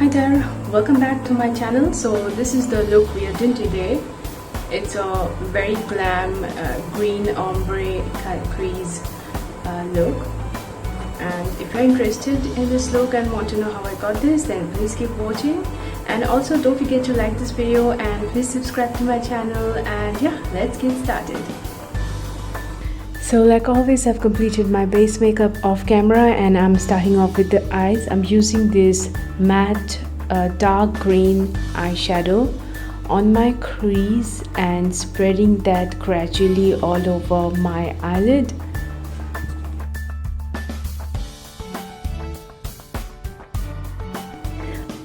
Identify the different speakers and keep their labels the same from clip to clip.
Speaker 1: Hi there, welcome back to my channel. So this is the look we are doing today. It's a very glam green ombre cut crease look, and if you're interested in this look and want to know how I got this, then please keep watching. And also don't forget to like this video and please subscribe to my channel. And yeah, let's get started. So like always, I've completed my base makeup off camera and I'm starting off with the eyes. I'm using this matte dark green eyeshadow on my crease and spreading that gradually all over my eyelid.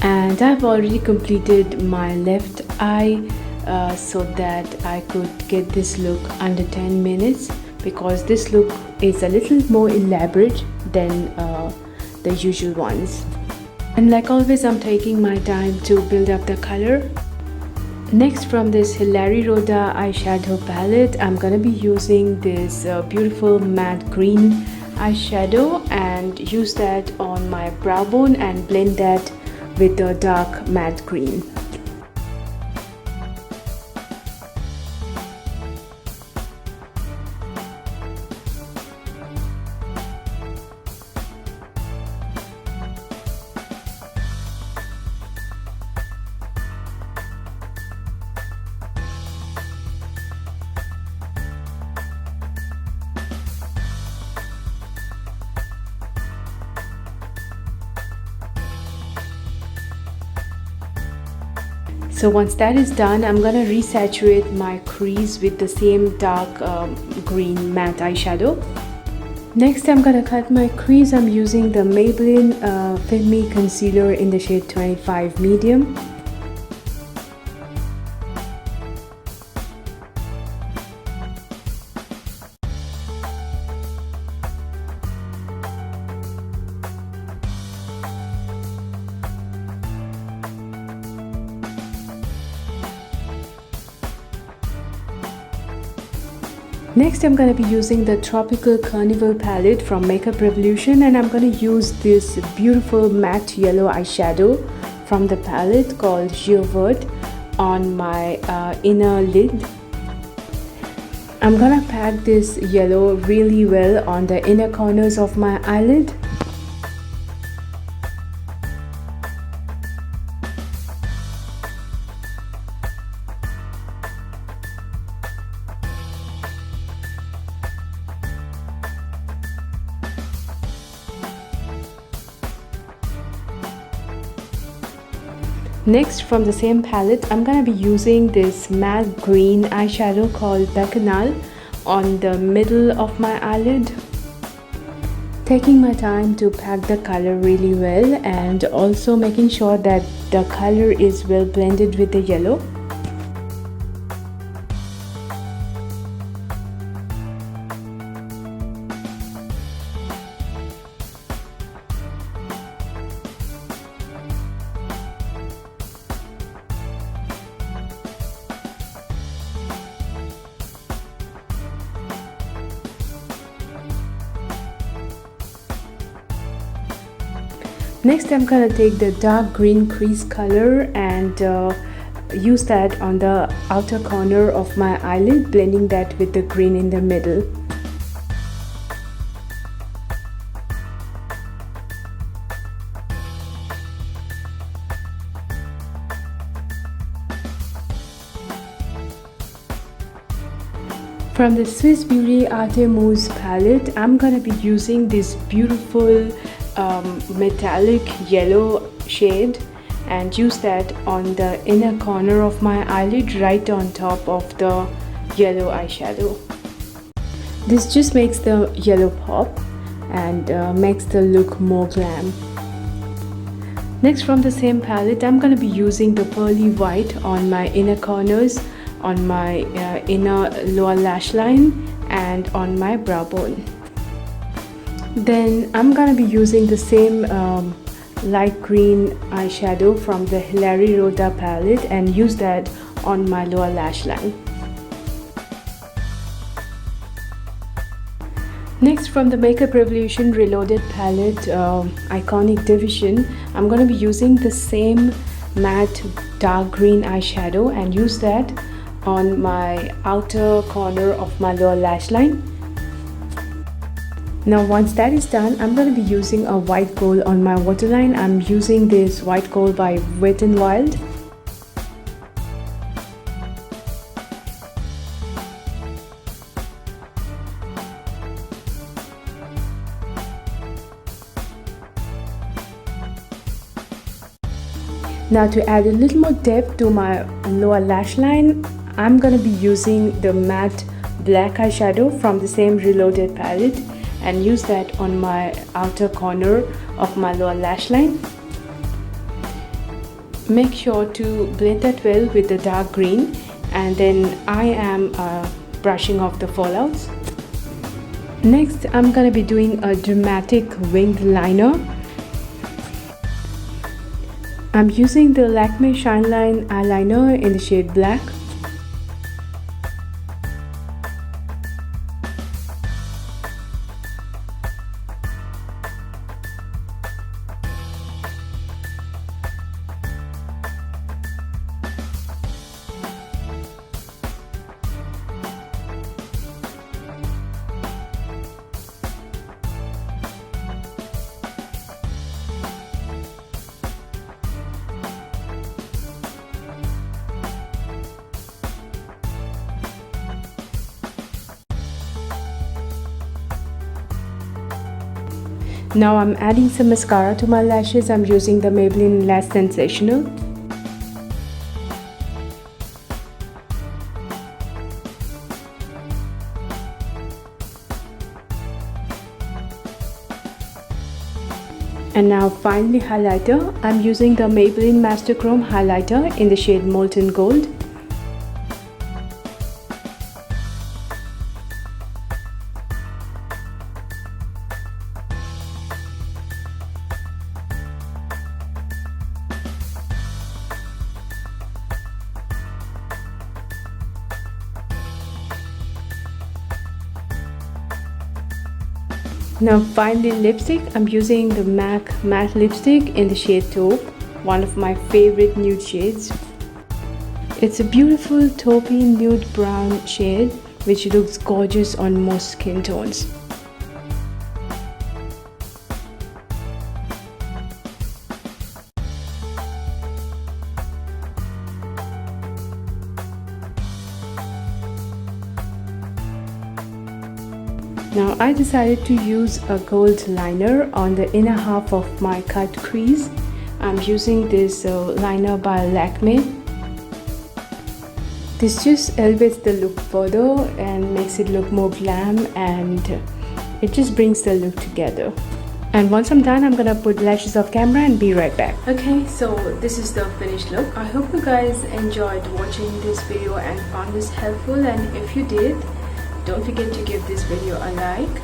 Speaker 1: And I've already completed my left eye so that I could get this look under 10 minutes. Because this look is a little more elaborate than the usual ones. And like always, I'm taking my time to build up the color. Next, from this Hilary Rhoda eyeshadow palette, I'm gonna be using this beautiful matte green eyeshadow and use that on my brow bone and blend that with the dark matte green. So once that is done, I'm gonna resaturate my crease with the same dark green matte eyeshadow. Next, I'm gonna cut my crease. I'm using the Maybelline Fit Me Concealer in the shade 25 Medium. Next, I'm going to be using the Tropical Carnival palette from Makeup Revolution, and I'm going to use this beautiful matte yellow eyeshadow from the palette called Vert on my inner lid. I'm going to pack this yellow really well on the inner corners of my eyelid. Next, from the same palette, I'm gonna be using this matte green eyeshadow called Bacchanal on the middle of my eyelid. Taking my time to pack the color really well and also making sure that the color is well blended with the yellow. Next, I'm gonna take the dark green crease color and use that on the outer corner of my eyelid, blending that with the green in the middle. From the Swiss Beauty Arte Mousse palette, I'm gonna be using this beautiful metallic yellow shade and use that on the inner corner of my eyelid right on top of the yellow eyeshadow. This just makes the yellow pop and makes the look more glam. Next, from the same palette, I'm going to be using the pearly white on my inner corners, on my inner lower lash line and on my brow bone. Then I'm gonna be using the same light green eyeshadow from the Hilary Rhoda palette and use that on my lower lash line. Next, from the Makeup Revolution Reloaded palette, Iconic Division, I'm going to be using the same matte dark green eyeshadow and use that on my outer corner of my lower lash line. Now once that is done, I'm going to be using a white gold on my waterline. I'm using this white gold by Wet n Wild. Now to add a little more depth to my lower lash line, I'm going to be using the matte black eyeshadow from the same Reloaded palette and use that on my outer corner of my lower lash line. Make sure to blend that well with the dark green, and then I am brushing off the fallouts. Next, I'm going to be doing a dramatic winged liner. I'm using the Lakme Shine Line eyeliner in the shade black. Now I'm adding some mascara to my lashes. I'm using the Maybelline Lash Sensational. And now finally highlighter. I'm using the Maybelline Master Chrome highlighter in the shade Molten Gold. Now finally lipstick. I'm using the MAC matte lipstick in the shade Taupe, one of my favorite nude shades. It's a beautiful taupey nude brown shade which looks gorgeous on most skin tones. Now I decided to use a gold liner on the inner half of my cut crease. I'm using this liner by Lakme. This just elevates the look further and makes it look more glam, and it just brings the look together. And once I'm done, I'm gonna put lashes off camera and be right back. Okay, so this is the finished look. I hope you guys enjoyed watching this video and found this helpful, and if you did, don't forget to give this video a like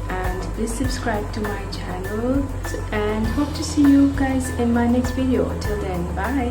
Speaker 1: and please subscribe to my channel, and hope to see you guys in my next video. Till then, bye.